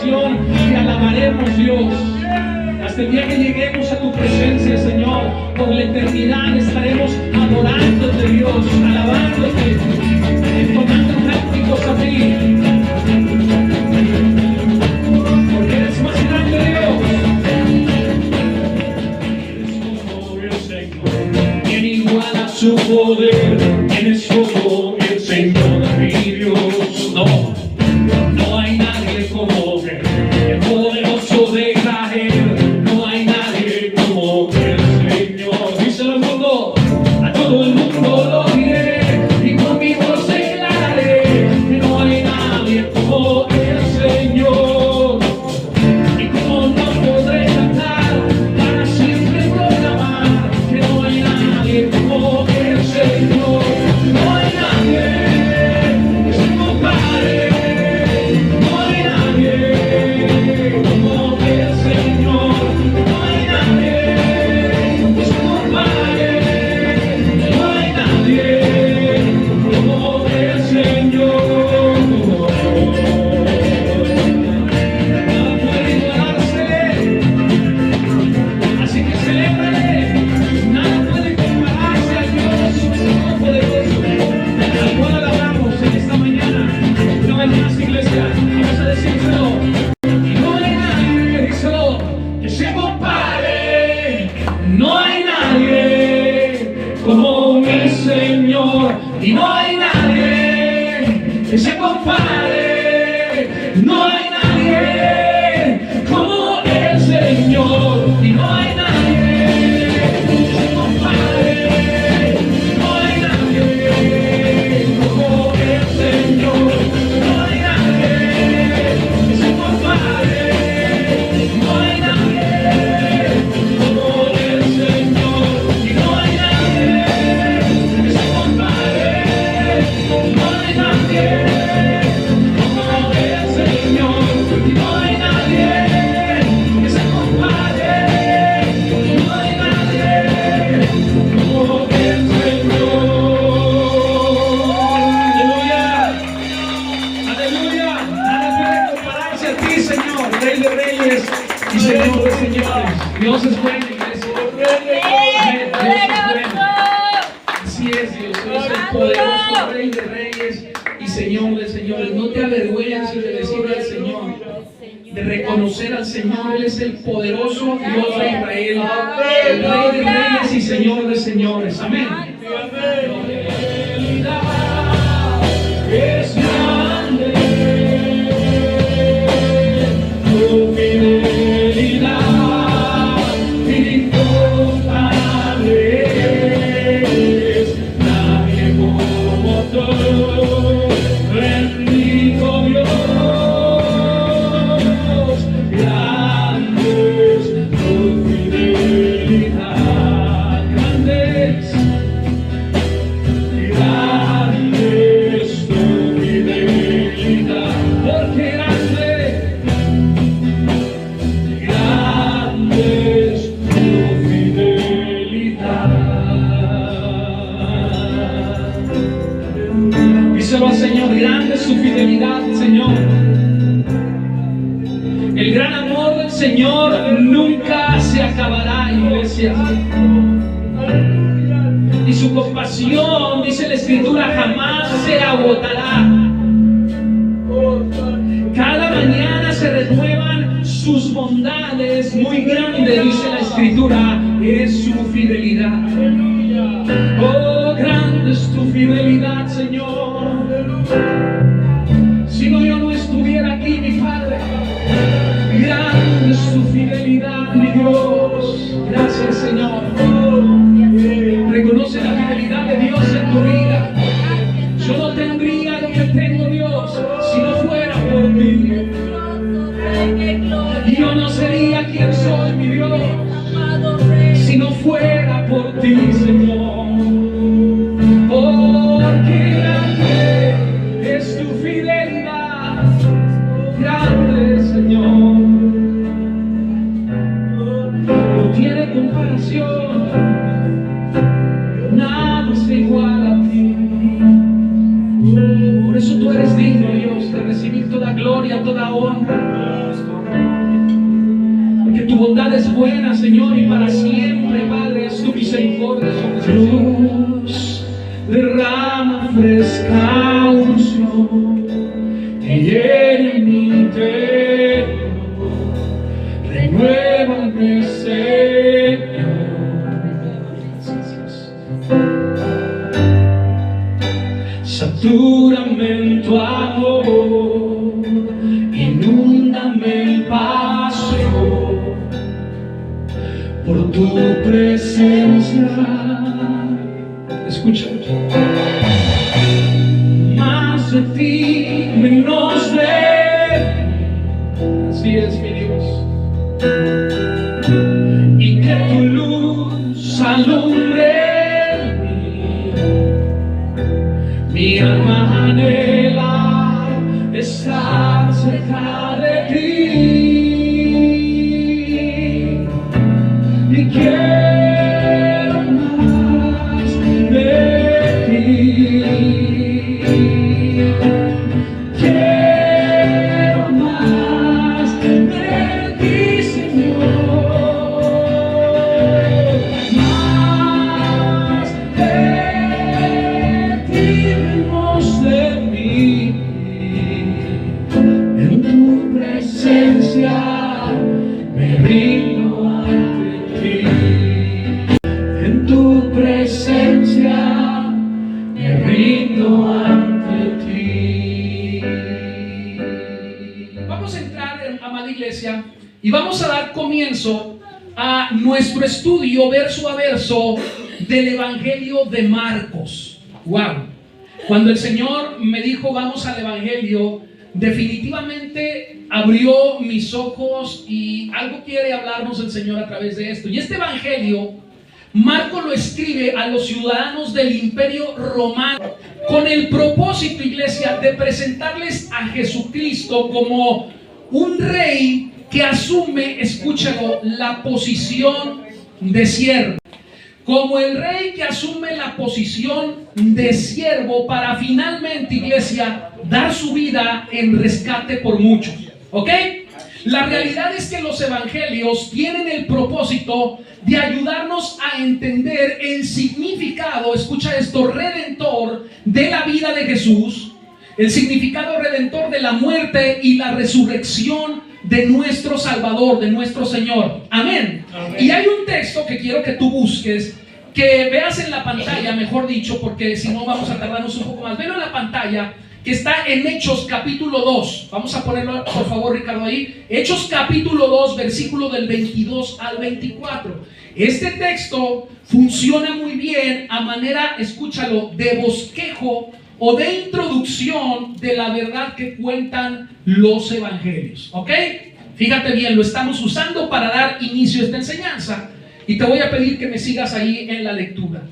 adoración, te alabaremos, Dios. Hasta el día que lleguemos a tu presencia, Señor, por la eternidad estaremos adorándote, Dios, alabándote, entonando cánticos a ti. Porque eres más grande, Dios. ¿Quién iguala su poder? ¿Quién es como el Señor mi Dios? No hay nadie como Él, el poderoso de Israel. No hay nadie como el Señor. Díselo al mundo, a todo el mundo lo diré, y con mi voz declararé que no hay nadie como el Señor. Y como no podré cantar, para siempre proclamar que no hay nadie como el Señor. No hay nadie que se compare. No hay nadie como el Señor. No hay nadie que se compare. No hay nadie como el Señor. Nada puede igualarse, así que celébrale. Nada puede compararse a Dios Todopoderoso, al cual alabamos en esta mañana. Una vez más, iglesia, vamos a decírselo. Y no hay nadie, díselo, que se compare. No hay nadie como mi Señor. Y no hay nadie que se compare. No hay nadie como el Señor. Y no hay nadie que se compare. No hay nadie como el Señor. No hay nadie que se compare. No hay nadie como el Señor. Y no hay nadie que se compare. No hay nadie como el Señor. Y no hay nadie que se compare. No hay nadie como el Señor. Aleluya. Aleluya. Nada puede compararse a ti, Señor, Rey de Reyes y Señor de Señores. Dios es bueno, iglesia. Amén. Dios es bueno. Así es, Dios. Dios es el poderoso Rey de Reyes y Señor de Señores. No te avergüences de decirle al Señor, de reconocer al Señor. Él es el poderoso Dios de Israel, el Rey de Reyes y Señor de Señores. Amén. Es grande tu fidelidad, incomparable es. Nadie como tú, bendito Dios. Grande es tu fidelidad, grande es. Grande es tu fidelidad, porque grande es tu fidelidad. Díselo al Señor, grande es su fidelidad, Señor. El gran amor del Señor nunca se acabará, iglesia. Y su compasión, dice la Escritura, jamás se agotará. Cada mañana se renuevan sus bondades, muy grande, dice la Escritura, es su fidelidad. Oh, grande es tu fidelidad, Señor. Si no, yo no estuviera aquí, mi Padre. Grande es tu fidelidad, mi Dios. Gracias, Señor. Reconoce la fidelidad de Dios en tu vida. Yo no tendría lo que tengo, Dios, si no fuera por ti. Y yo no sería quien soy, mi Dios, si no fuera por ti, Señor. Porque grande es tu fidelidad, grande, Señor. No tiene comparación, nada es igual a ti. Por eso tú eres digno, Dios, de recibir toda gloria, toda honra. tu bondad es buena, Señor, y para siempre, Padre, es tu misericordia sobre nosotros. Derrama fresca unción que llene mi interior. Renuévame, Señor. Satúrame en tu amor, inúndame en pasión por tu presencia. Escucha. Más de ti, menos de mí. Así es, mi Dios. Y que tu luz alumbre mi alma anhela estar cerca de ti. Y quiero más de ti. Quiero más de ti, Señor. Más de ti, menos de mí. En tu presencia me rindo ante ti. En tu presencia me rindo ante ti. Vamos a entrar, amada iglesia, y vamos a dar comienzo a nuestro estudio verso a verso del Evangelio de Marcos. Wow. Cuando el Señor me dijo vamos al Evangelio, definitivamente abrió mis ojos y algo quiere hablarnos el Señor a través de esto. Y este Evangelio, Marcos lo escribe a los ciudadanos del Imperio Romano con el propósito, iglesia, de presentarles a Jesucristo como un rey que asume, escúchalo, la posición de siervo. Como el rey que asume la posición de siervo para finalmente, iglesia, dar su vida en rescate por muchos. ¿Ok? La realidad es que los evangelios tienen el propósito de ayudarnos a entender el significado, escucha esto, redentor de la vida de Jesús, el significado redentor de la muerte y la resurrección de nuestro Salvador, de nuestro Señor. Amén. Amén. Y hay un texto que quiero que tú busques, que veas en la pantalla, mejor dicho, porque si no vamos a tardarnos un poco más. Velo en la pantalla, que está en Hechos capítulo 2. Vamos a ponerlo, por favor, Ricardo, ahí. Hechos capítulo 2, versículo del 22 al 24. Este texto funciona muy bien a manera, escúchalo, de bosquejo o de introducción de la verdad que cuentan los evangelios. ¿Ok? Fíjate bien, lo estamos usando para dar inicio a esta enseñanza. Y te voy a pedir que me sigas ahí en la lectura.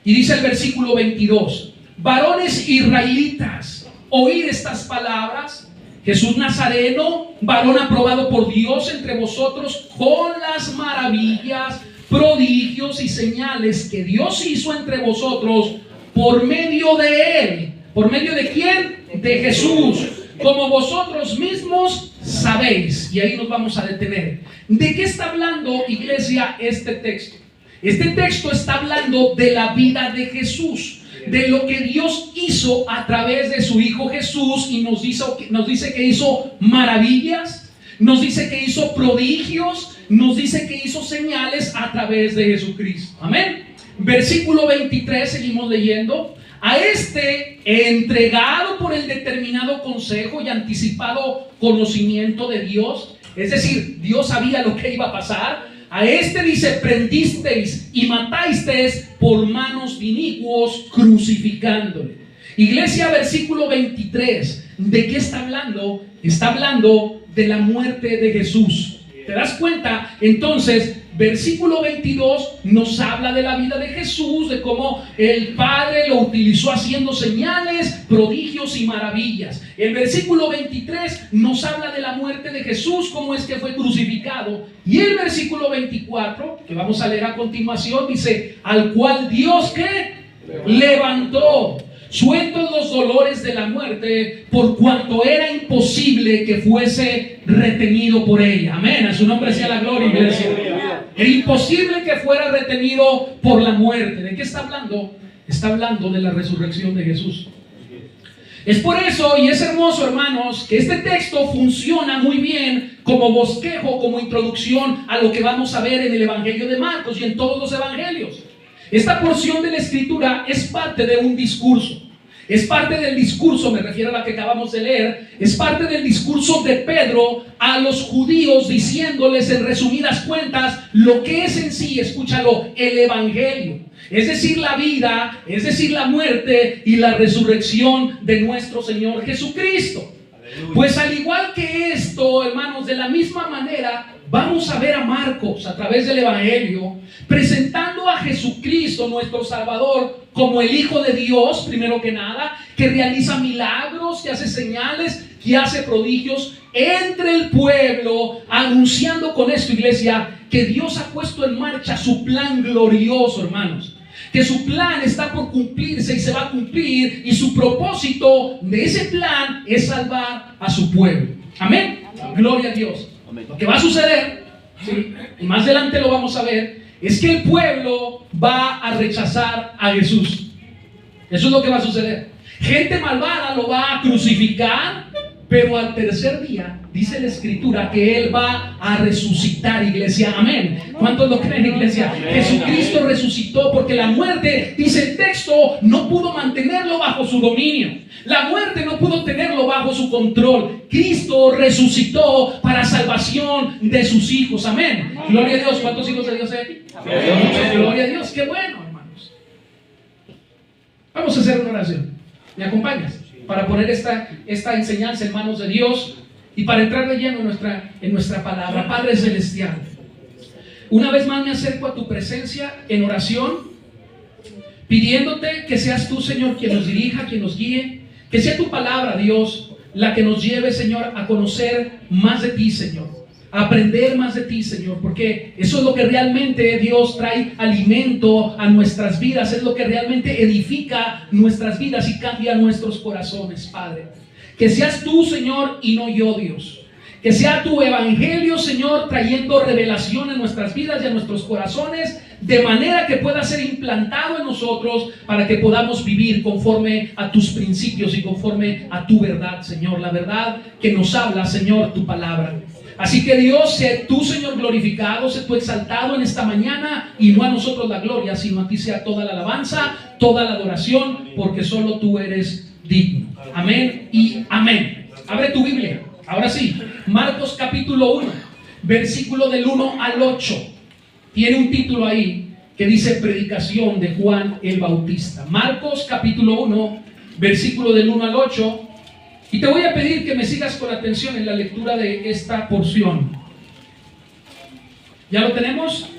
Y dice el versículo 22. Varones israelitas, oíd estas palabras. Jesús Nazareno, varón aprobado por Dios entre vosotros, con las maravillas, prodigios y señales que Dios hizo entre vosotros por medio de Él. ¿Por medio de quién? De Jesús, como vosotros mismos sabéis. Y ahí nos vamos a detener. ¿De qué está hablando, iglesia, este texto? Este texto está hablando de la vida de Jesús, de lo que Dios hizo a través de su Hijo Jesús, y nos dice que hizo maravillas, nos dice que hizo prodigios, nos dice que hizo señales a través de Jesucristo. Amén. Versículo 23, seguimos leyendo. A este, entregado por el determinado consejo y anticipado conocimiento de Dios, es decir, Dios sabía lo que iba a pasar. A este dice, prendisteis y matasteis por manos de inicuos, crucificándole. Iglesia, versículo 23, ¿de qué está hablando? Está hablando de la muerte de Jesús. ¿Te das cuenta? Entonces, versículo 22 nos habla de la vida de Jesús, de cómo el Padre lo utilizó haciendo señales, prodigios y maravillas. El versículo 23 nos habla de la muerte de Jesús, cómo es que fue crucificado. Y el versículo 24, que vamos a leer a continuación, dice, al cual Dios, ¿qué? Levantó, sueltos los dolores de la muerte, por cuanto era imposible que fuese retenido por ella. Amén, a su nombre sea la gloria, iglesia. Era imposible que fuera retenido por la muerte. ¿De qué está hablando? Está hablando de la resurrección de Jesús. Es por eso, y es hermoso, hermanos, que este texto funciona muy bien como bosquejo, como introducción a lo que vamos a ver en el Evangelio de Marcos y en todos los evangelios. Esta porción de la Escritura es parte de un discurso. Es parte del discurso, me refiero a la que acabamos de leer, es parte del discurso de Pedro a los judíos, diciéndoles en resumidas cuentas lo que es en sí, escúchalo, el Evangelio. Es decir, la vida, es decir, la muerte y la resurrección de nuestro Señor Jesucristo. Pues al igual que esto, hermanos, de la misma manera, vamos a ver a Marcos a través del Evangelio presentando a Jesucristo, nuestro Salvador, como el Hijo de Dios, primero que nada, que realiza milagros, que hace señales, que hace prodigios entre el pueblo, anunciando con esto, iglesia, que Dios ha puesto en marcha su plan glorioso, hermanos. Que su plan está por cumplirse y se va a cumplir, y su propósito de ese plan es salvar a su pueblo. Amén. Gloria a Dios. Amén. Lo que va a suceder, ¿sí?, y más adelante lo vamos a ver, es que el pueblo va a rechazar a Jesús. Eso es lo que va a suceder. Gente malvada lo va a crucificar, pero al tercer día dice la Escritura que Él va a resucitar, iglesia. Amén. ¿Cuántos lo creen, iglesia? Jesucristo resucitó porque la muerte, dice el texto, no pudo mantenerlo bajo su dominio. La muerte no pudo tenerlo bajo su control. Cristo resucitó para salvación de sus hijos. Amén. Gloria a Dios. ¿Cuántos hijos de Dios hay aquí? Gloria a Dios. Qué bueno, hermanos. Vamos a hacer una oración. ¿Me acompañas? Para poner esta enseñanza en manos de Dios y para entrar de lleno en nuestra palabra. Padre Celestial, una vez más me acerco a tu presencia en oración, pidiéndote que seas tú, Señor, quien nos dirija, quien nos guíe, que sea tu palabra, Dios, la que nos lleve, Señor, a conocer más de ti, Señor, a aprender más de ti, Señor, porque eso es lo que realmente, Dios, trae alimento a nuestras vidas, es lo que realmente edifica nuestras vidas y cambia nuestros corazones, Padre. Que seas tú, Señor, y no yo, Dios. Que sea tu evangelio, Señor, trayendo revelación en nuestras vidas y a nuestros corazones, de manera que pueda ser implantado en nosotros para que podamos vivir conforme a tus principios y conforme a tu verdad, Señor. La verdad que nos habla, Señor, tu palabra. Así que Dios, sé tú, Señor, glorificado, sé tú exaltado en esta mañana, y no a nosotros la gloria, sino a ti sea toda la alabanza, toda la adoración, porque solo tú eres digno. Amén y amén. Abre tu Biblia, ahora sí, Marcos capítulo 1, versículo del 1 al 8. Tiene un título ahí que dice predicación de Juan el Bautista. Marcos capítulo 1, versículo del 1 al 8. Y te voy a pedir que me sigas con atención en la lectura de esta porción. ¿Ya lo tenemos?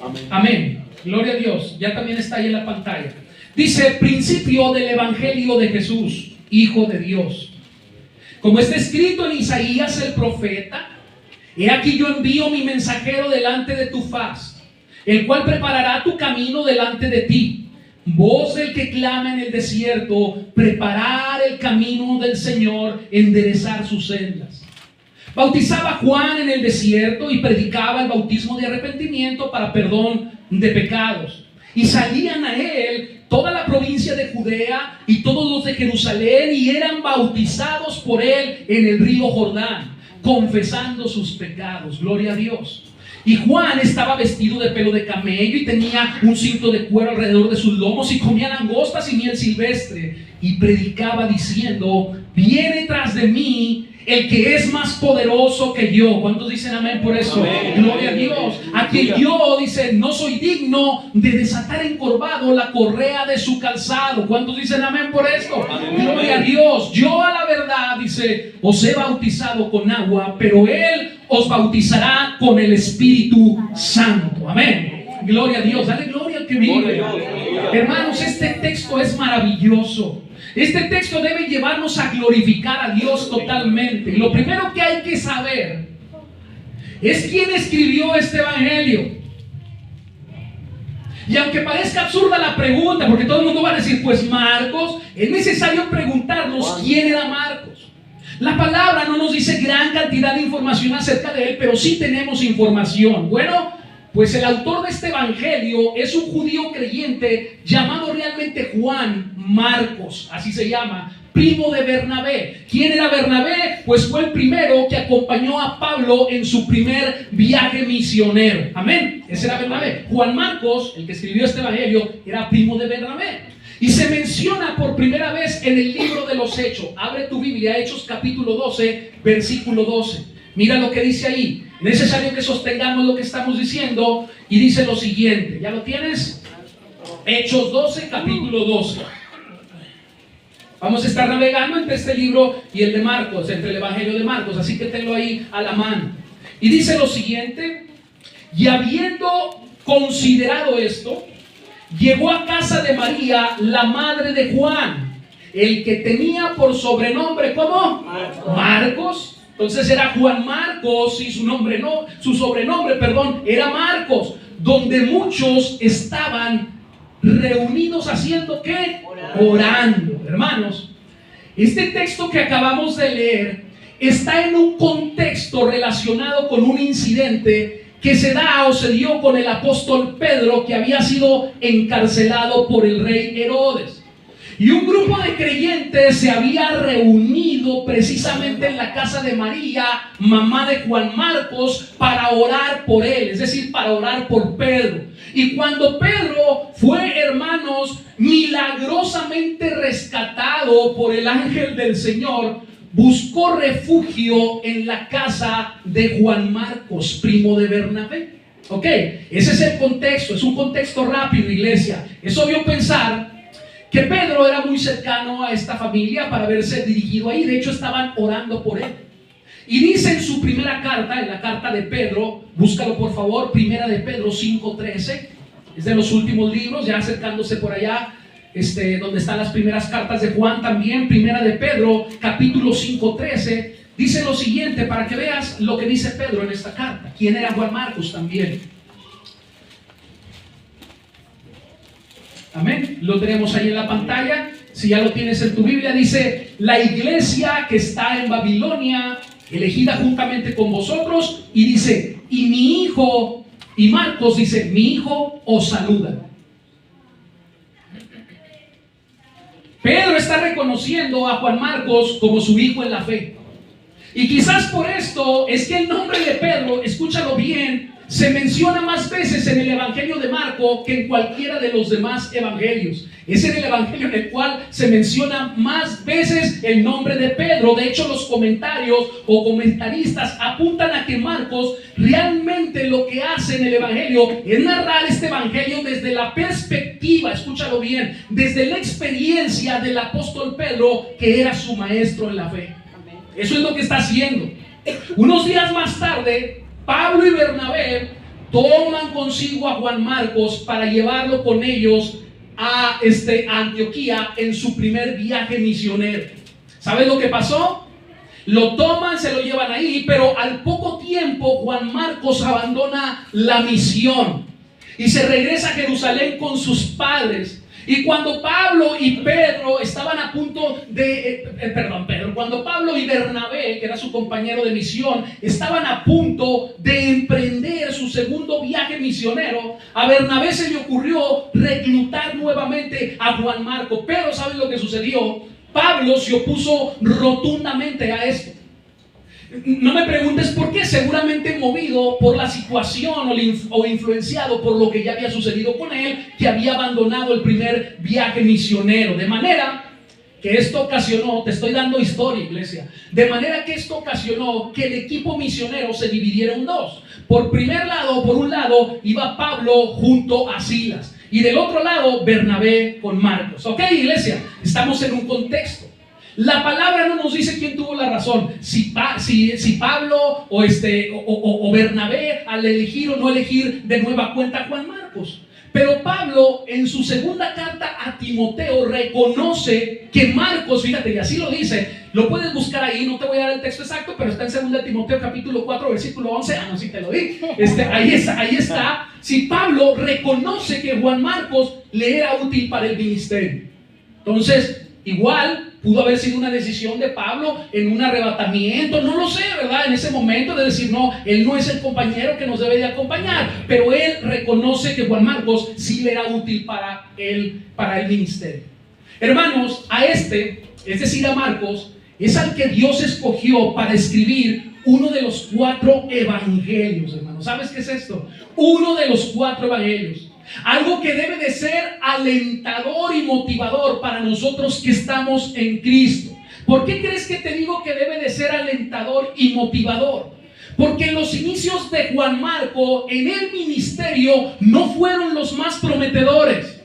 Amén. Amén. Gloria a Dios. Ya también está ahí en la pantalla. Dice, principio del Evangelio de Jesús, Hijo de Dios. Como está escrito en Isaías el profeta, he aquí yo envío mi mensajero delante de tu faz, el cual preparará tu camino delante de ti. Voz del que clama en el desierto, preparar el camino del Señor, enderezar sus sendas. Bautizaba Juan en el desierto y predicaba el bautismo de arrepentimiento para perdón de pecados. Y salían a él toda la provincia de Judea y todos los de Jerusalén, y eran bautizados por él en el río Jordán, confesando sus pecados. Gloria a Dios. Y Juan estaba vestido de pelo de camello y tenía un cinto de cuero alrededor de sus lomos, y comía langostas y miel silvestre, y predicaba diciendo, viene tras de mí el que es más poderoso que yo. ¿Cuántos dicen amén por eso? Amén. Gloria a Dios. A quien yo, dice, no soy digno de desatar encorvado la correa de su calzado. ¿Cuántos dicen amén por esto? Amén. Gloria a Dios. Yo a la verdad, dice, os he bautizado con agua, pero Él os bautizará con el Espíritu Santo. Amén. Gloria a Dios. Dale gloria al que vive. Hermanos, este texto es maravilloso. Este texto debe llevarnos a glorificar a Dios totalmente. Y lo primero que hay que saber es quién escribió este evangelio. Y aunque parezca absurda la pregunta, porque todo el mundo va a decir, pues Marcos, es necesario preguntarnos quién era Marcos. La palabra no nos dice gran cantidad de información acerca de él, pero sí tenemos información. Bueno, pues el autor de este evangelio es un judío creyente llamado realmente Juan Marcos, así se llama, primo de Bernabé. ¿Quién era Bernabé? Pues fue el primero que acompañó a Pablo en su primer viaje misionero. Amén. Ese era Bernabé. Juan Marcos, el que escribió este evangelio, era primo de Bernabé. Y se menciona por primera vez en el libro de los Hechos. Abre tu Biblia, Hechos capítulo 12, versículo 12. Mira lo que dice ahí. Es necesario que sostengamos lo que estamos diciendo. Y dice lo siguiente. ¿Ya lo tienes? Hechos 12, capítulo 12. Vamos a estar navegando entre este libro y el de Marcos, entre el evangelio de Marcos. Así que tenlo ahí a la mano. Y dice lo siguiente. Y habiendo considerado esto, llegó a casa de María, la madre de Juan, el que tenía por sobrenombre, ¿cómo? Marcos. Entonces era Juan Marcos y su sobrenombre, era Marcos, donde muchos estaban reunidos haciendo ¿qué? Orando. Hermanos, este texto que acabamos de leer está en un contexto relacionado con un incidente que se dio con el apóstol Pedro, que había sido encarcelado por el rey Herodes. Y un grupo de creyentes se había reunido precisamente en la casa de María, mamá de Juan Marcos, para orar por él, es decir, para orar por Pedro. Y cuando Pedro fue, hermanos, milagrosamente rescatado por el ángel del Señor, buscó refugio en la casa de Juan Marcos, primo de Bernabé. Ok, ese es el contexto, es un contexto rápido, iglesia. Es obvio pensar que Pedro era muy cercano a esta familia para haberse dirigido ahí. De hecho, estaban orando por él. Y dice en su primera carta, en la carta de Pedro, búscalo por favor, primera de Pedro 5:13, es de los últimos libros, ya acercándose por allá, donde están las primeras cartas de Juan también, primera de Pedro, capítulo 5:13, dice lo siguiente, para que veas lo que dice Pedro en esta carta. ¿Quién era Juan Marcos también? Amén. Lo tenemos ahí en la pantalla. Si ya lo tienes en tu Biblia, dice: la iglesia que está en Babilonia, elegida juntamente con vosotros, y dice: y mi hijo, y Marcos dice: mi hijo os saluda. Pedro está reconociendo a Juan Marcos como su hijo en la fe. Y quizás por esto es que el nombre de Pedro, escúchalo bien, se menciona más veces en el evangelio de Marcos que en cualquiera de los demás evangelios. Es en el evangelio en el cual se menciona más veces el nombre de Pedro. De hecho, los comentarios o comentaristas apuntan a que Marcos realmente lo que hace en el evangelio es narrar este evangelio desde la perspectiva, escúchalo bien, desde la experiencia del apóstol Pedro, que era su maestro en la fe. Eso es lo que está haciendo. Unos días más tarde, Pablo y Bernabé toman consigo a Juan Marcos para llevarlo con ellos a Antioquía en su primer viaje misionero. ¿Sabes lo que pasó? Lo toman, se lo llevan ahí, pero al poco tiempo Juan Marcos abandona la misión y se regresa a Jerusalén con sus padres. Y cuando Pablo y Pedro estaban a punto de, cuando Pablo y Bernabé, que era su compañero de misión, estaban a punto de emprender su segundo viaje misionero, a Bernabé se le ocurrió reclutar nuevamente a Juan Marcos. Pero ¿saben lo que sucedió? Pablo se opuso rotundamente a esto. No me preguntes por qué, seguramente movido por la situación o influenciado por lo que ya había sucedido con él, que había abandonado el primer viaje misionero. De manera que esto ocasionó, te estoy dando historia, iglesia, de manera que esto ocasionó que el equipo misionero se dividiera en dos. Por un lado iba Pablo junto a Silas, y del otro lado Bernabé con Marcos. Ok, iglesia, estamos en un contexto. La palabra no nos dice quién tuvo la razón, si Pablo o Bernabé al elegir o no elegir de nueva cuenta a Juan Marcos. Pero Pablo en su segunda carta a Timoteo reconoce que Marcos, fíjate, y así lo dice, lo puedes buscar ahí, no te voy a dar el texto exacto, pero está en 2 Timoteo capítulo 4 versículo 11, no, sí te lo di, ahí está, si Pablo reconoce que Juan Marcos le era útil para el ministerio? Entonces, igual pudo haber sido una decisión de Pablo en un arrebatamiento, no lo sé, ¿verdad? En ese momento de decir, no, él no es el compañero que nos debe de acompañar, pero él reconoce que Juan Marcos sí le era útil para el ministerio. Hermanos, a es decir, a Marcos, es al que Dios escogió para escribir uno de los 4 evangelios, hermanos. ¿Sabes qué es esto? Uno de los 4 evangelios. Algo que debe de ser alentador y motivador para nosotros que estamos en Cristo. ¿Por qué crees que te digo que debe de ser alentador y motivador? Porque los inicios de Juan Marco en el ministerio no fueron los más prometedores.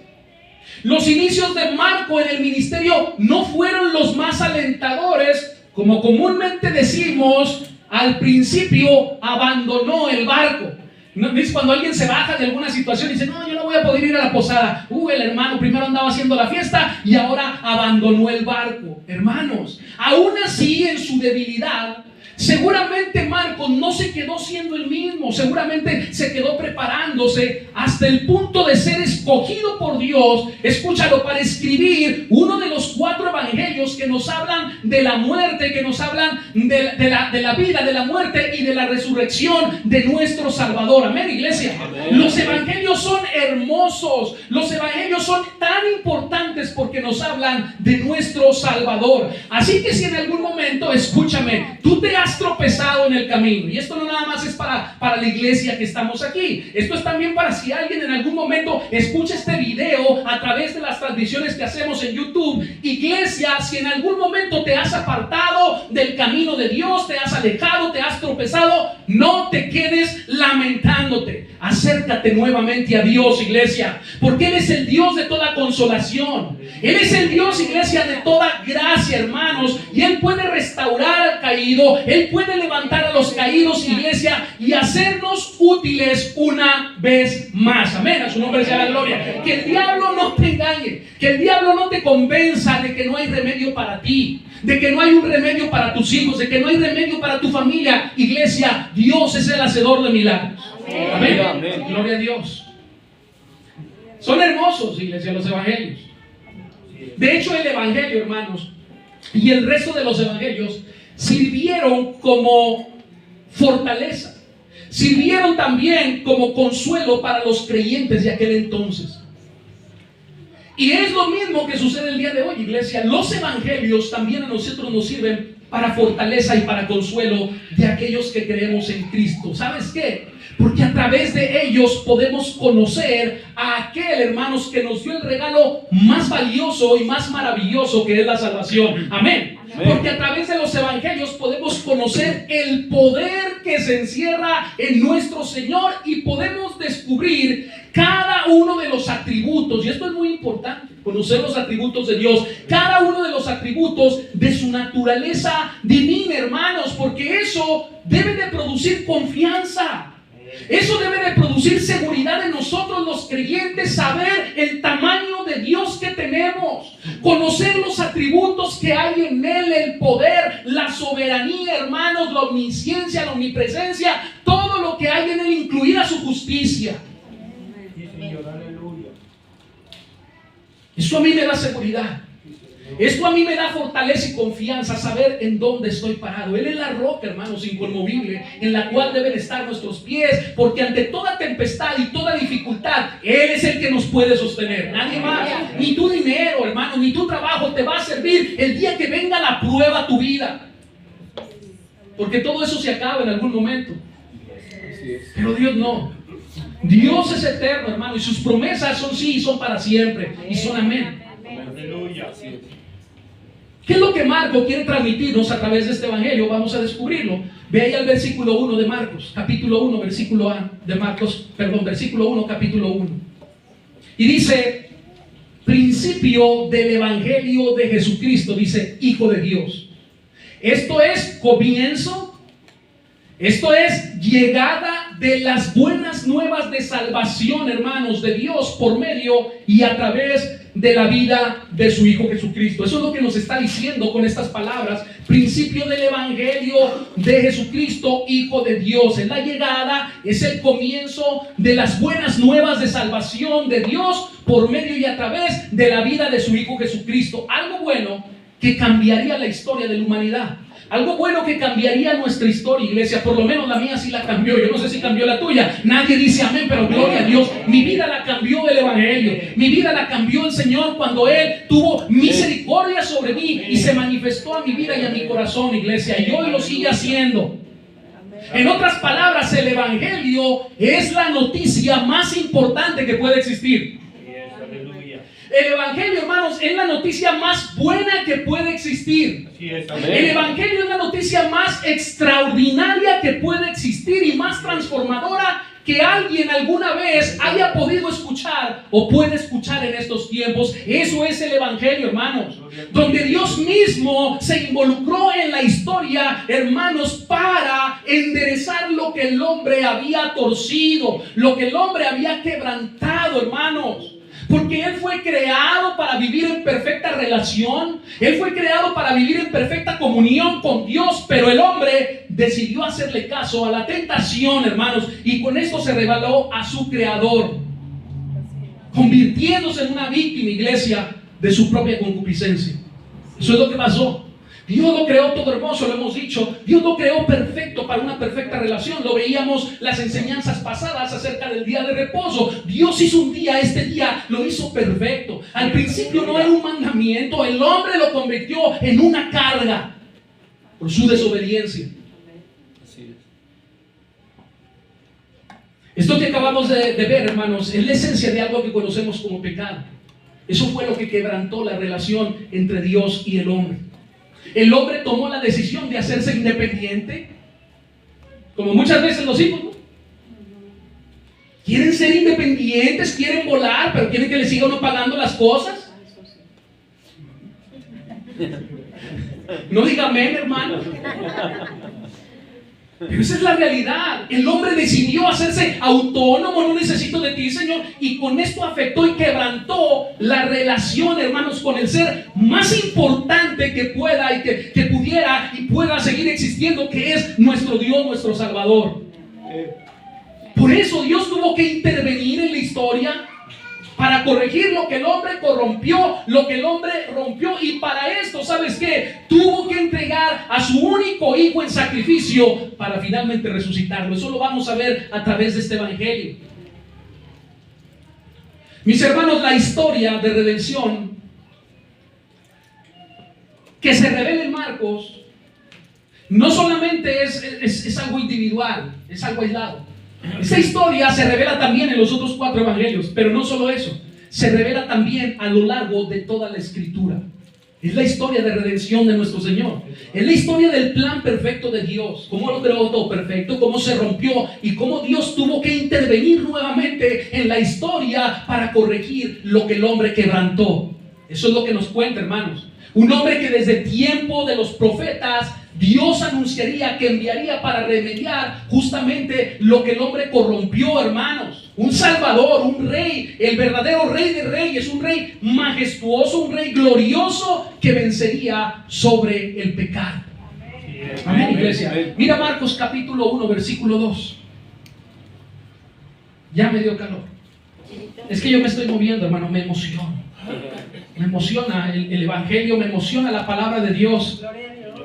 Los inicios de Marco en el ministerio no fueron los más alentadores. Como comúnmente decimos, al principio abandonó el barco. ¿No? ¿Ves? Cuando alguien se baja de alguna situación y dice, no, yo no voy a poder ir a la posada. El hermano primero andaba haciendo la fiesta y ahora abandonó el barco. Hermanos, aún así en su debilidad, seguramente Marcos no se quedó siendo el mismo. Seguramente se quedó preparándose hasta el punto de ser escogido por Dios, escúchalo, para escribir uno de los 4 evangelios que nos hablan de la muerte, que nos hablan de la vida, de la muerte y de la resurrección de nuestro Salvador. Amén, iglesia. Amén. Los evangelios son hermosos. Los evangelios son tan importantes porque nos hablan de nuestro Salvador. Así que si en algún momento, escúchame, tú te has tropezado en el camino, y esto no nada más es para la iglesia que estamos aquí, esto es también para si alguien en algún momento escucha este video a través de las transmisiones que hacemos en YouTube. Iglesia, si en algún momento te has apartado del camino de Dios, te has alejado, te has tropezado, no te quedes lamentándote. Acércate nuevamente a Dios, iglesia, porque Él es el Dios de toda consolación. Él es el Dios, iglesia, de toda gracia, hermanos, y Él puede restaurar al caído. Él puede levantar a los caídos, iglesia, y hacernos útiles una vez más. Amén, a su nombre sea la gloria. Que el diablo no te engañe, que el diablo no te convenza de que no hay remedio para ti, de que no hay un remedio para tus hijos, de que no hay remedio para tu familia. Iglesia, Dios es el hacedor de milagros. Amén. Amén. Gloria a Dios. Son hermosos, iglesia, los evangelios. De hecho, el evangelio, hermanos, y el resto de los evangelios sirvieron como fortaleza, sirvieron también como consuelo para los creyentes de aquel entonces. Y es lo mismo que sucede el día de hoy, iglesia. Los evangelios también a nosotros nos sirven para fortaleza y para consuelo de aquellos que creemos en Cristo. ¿Sabes qué? Porque a través de ellos podemos conocer a aquel, hermanos, que nos dio el regalo más valioso y más maravilloso, que es la salvación. Amén. Porque a través de los evangelios podemos conocer el poder que se encierra en nuestro Señor y podemos descubrir cada uno de los atributos, y esto es muy importante, conocer los atributos de Dios, cada uno de los atributos de su naturaleza divina, hermanos, porque eso debe de producir confianza. Eso debe de producir seguridad en nosotros los creyentes, saber el tamaño de Dios que tenemos, conocer los atributos que hay en Él, el poder, la soberanía, hermanos, la omnisciencia, la omnipresencia, todo lo que hay en Él, incluida su justicia. Eso a mí me da seguridad. Esto a mí me da fortaleza y confianza, saber en dónde estoy parado. Él es la roca, hermanos, inconmovible, en la cual deben estar nuestros pies, porque ante toda tempestad y toda dificultad, Él es el que nos puede sostener, nadie más. Ni tu dinero, hermano, ni tu trabajo te va a servir el día que venga la prueba a tu vida, porque todo eso se acaba en algún momento. Pero Dios no. Dios es eterno, hermano, y sus promesas son sí y son para siempre, y son amén. Aleluya. ¿Qué es lo que Marco quiere transmitirnos a través de este evangelio? Vamos a descubrirlo. Ve ahí al versículo 1 de Marcos, capítulo 1, versículo A de Marcos, versículo 1, capítulo 1. Y dice, principio del evangelio de Jesucristo, dice, Hijo de Dios. Esto es comienzo, esto es llegada de las buenas nuevas de salvación, hermanos, de Dios por medio y a través de la vida de su Hijo Jesucristo. Eso es lo que nos está diciendo con estas palabras. Principio del Evangelio de Jesucristo, Hijo de Dios. Es la llegada, es el comienzo de las buenas nuevas de salvación de Dios por medio y a través de la vida de su Hijo Jesucristo. Algo bueno que cambiaría la historia de la humanidad. Algo bueno que cambiaría nuestra historia, iglesia. Por lo menos la mía sí la cambió. Yo no sé si cambió la tuya. Nadie dice amén, pero gloria a Dios. Mi vida la cambió el Evangelio. Mi vida la cambió el Señor cuando Él tuvo misericordia sobre mí y se manifestó a mi vida y a mi corazón, iglesia. Y hoy lo sigue haciendo. En otras palabras, el Evangelio es la noticia más importante que puede existir. El Evangelio, hermanos, es la noticia más buena que puede existir. El Evangelio es la noticia más extraordinaria que puede existir y más transformadora que alguien alguna vez haya podido escuchar o puede escuchar en estos tiempos. Eso es el Evangelio, hermanos, donde Dios mismo se involucró en la historia, hermanos, para enderezar lo que el hombre había torcido, lo que el hombre había quebrantado, hermanos. Porque Él fue creado para vivir en perfecta relación. Él fue creado para vivir en perfecta comunión con Dios. Pero el hombre decidió hacerle caso a la tentación, hermanos. Y con esto se rebeló a su creador, convirtiéndose en una víctima, iglesia, de su propia concupiscencia. Eso es lo que pasó. Dios lo creó todo hermoso, lo hemos dicho. Dios lo creó perfecto para una perfecta relación. Lo veíamos las enseñanzas pasadas acerca del día de reposo. Dios hizo un día, este día lo hizo perfecto. Al principio no era un mandamiento. El hombre lo convirtió en una carga por su desobediencia. Esto que acabamos de ver, hermanos, es la esencia de algo que conocemos como pecado. Eso fue lo que quebrantó la relación entre Dios y el hombre. El hombre tomó la decisión de hacerse independiente, como muchas veces los hijos, ¿no? Quieren ser independientes, quieren volar, pero quieren que les siga uno pagando las cosas. No diga amén, hermano. Pero esa es la realidad. El hombre decidió hacerse autónomo. No necesito de ti, Señor. Y con esto afectó y quebrantó la relación, hermanos, con el ser más importante que pueda y que pudiera y pueda seguir existiendo, que es nuestro Dios, nuestro Salvador. Por eso Dios tuvo que intervenir en la historia para corregir lo que el hombre corrompió, lo que el hombre rompió. Y para esto, ¿sabes qué? Tuvo que entregar a su único hijo en sacrificio para finalmente resucitarlo. Eso lo vamos a ver a través de este Evangelio. Mis hermanos, la historia de redención que se revela en Marcos no solamente es algo individual, es algo aislado. Esta historia se revela también en los otros 4 evangelios, pero no solo eso, se revela también a lo largo de toda la escritura. Es la historia de redención de nuestro Señor. Es la historia del plan perfecto de Dios. Cómo lo creó todo perfecto, cómo se rompió y cómo Dios tuvo que intervenir nuevamente en la historia para corregir lo que el hombre quebrantó. Eso es lo que nos cuenta, hermanos. Un hombre que desde el tiempo de los profetas Dios anunciaría que enviaría para remediar justamente lo que el hombre corrompió, hermanos. Un Salvador, un Rey, el verdadero Rey de Reyes, un Rey majestuoso, un Rey glorioso que vencería sobre el pecado. Amén, iglesia. Mira Marcos capítulo 1, versículo 2. Ya me dio calor. Es que yo me estoy moviendo, hermano, me emociona. Me emociona el Evangelio, me emociona la palabra de Dios.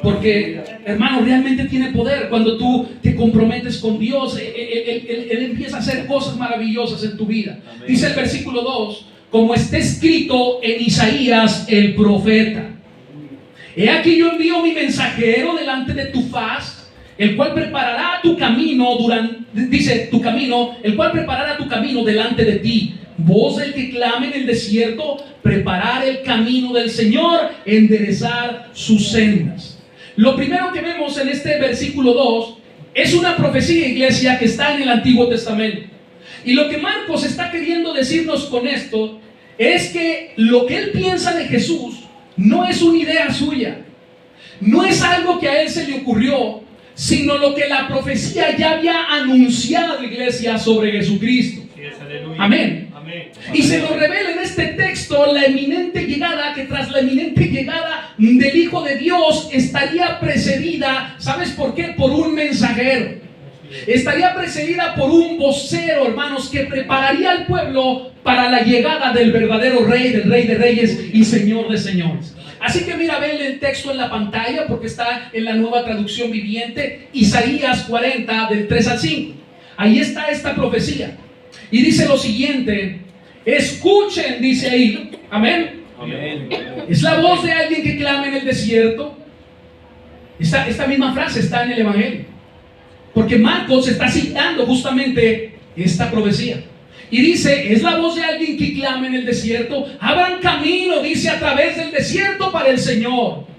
Porque, hermano, realmente tiene poder. Cuando tú te comprometes con Dios, Él empieza a hacer cosas maravillosas en tu vida. Amén. Dice el versículo 2, como está escrito en Isaías el profeta: he aquí yo envío mi mensajero delante de tu faz, el cual preparará tu camino el cual preparará tu camino delante de ti. Voz del que clame en el desierto, preparar el camino del Señor, enderezar sus sendas. Lo primero que vemos en este versículo 2 es una profecía, iglesia, que está en el Antiguo Testamento. Y lo que Marcos está queriendo decirnos con esto es que lo que él piensa de Jesús no es una idea suya, no es algo que a él se le ocurrió, sino lo que la profecía ya había anunciado, iglesia, sobre Jesucristo. Amén. Y se nos revela en este texto, la eminente llegada, que tras la eminente llegada del Hijo de Dios estaría precedida, ¿sabes por qué? Por un mensajero. Estaría precedida por un vocero, hermanos, que prepararía al pueblo para la llegada del verdadero Rey, del Rey de Reyes y Señor de Señores. Así que mira, ven el texto en la pantalla porque está en la Nueva Traducción Viviente, Isaías 40, del 3 al 5. Ahí está esta profecía. Y dice lo siguiente: escuchen, dice ahí, amén. Amén. Es la voz de alguien que clama en el desierto. Esta misma frase está en el Evangelio, porque Marcos está citando justamente esta profecía. Y dice, es la voz de alguien que clama en el desierto: abran camino, dice, a través del desierto para el Señor.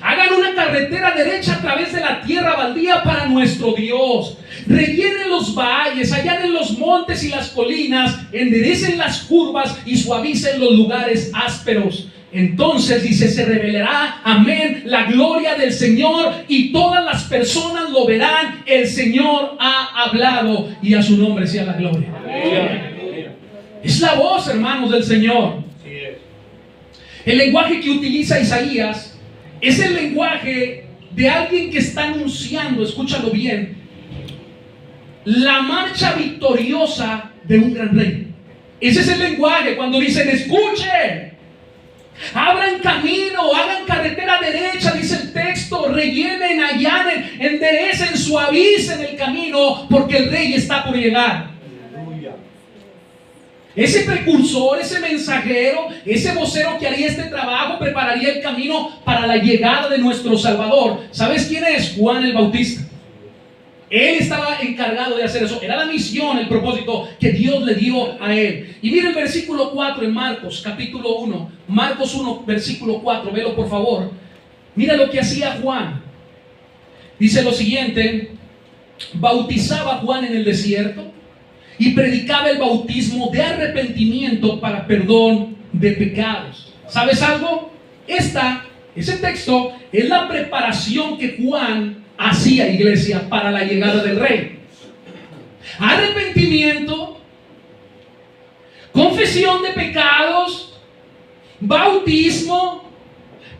Hagan una carretera derecha a través de la tierra baldía para nuestro Dios. Rellenen los valles, allanen los montes y las colinas, enderecen las curvas y suavicen los lugares ásperos. Entonces dice, se revelará, amén, la gloria del Señor y todas las personas lo verán. El Señor ha hablado y a su nombre sea la gloria. Amén. Es la voz, hermanos, del Señor. El lenguaje que utiliza Isaías es el lenguaje de alguien que está anunciando, escúchalo bien, la marcha victoriosa de un gran rey. Ese es el lenguaje cuando dicen, escuchen, abran camino, hagan carretera derecha, dice el texto, rellenen, allanen, enderecen, suavicen el camino, porque el rey está por llegar. Ese precursor, ese mensajero, ese vocero que haría este trabajo, prepararía el camino para la llegada de nuestro Salvador. ¿Sabes quién es? Juan el Bautista. Él estaba encargado de hacer eso. Era la misión, el propósito que Dios le dio a él. Y mira el versículo 4 en Marcos, capítulo 1. Marcos 1, versículo 4. Velo por favor. Mira lo que hacía Juan. Dice lo siguiente: bautizaba Juan en el desierto y predicaba el bautismo de arrepentimiento para perdón de pecados. ¿Sabes algo? Ese texto es la preparación que Juan hacía, iglesia, para la llegada del rey. Arrepentimiento, confesión de pecados, bautismo,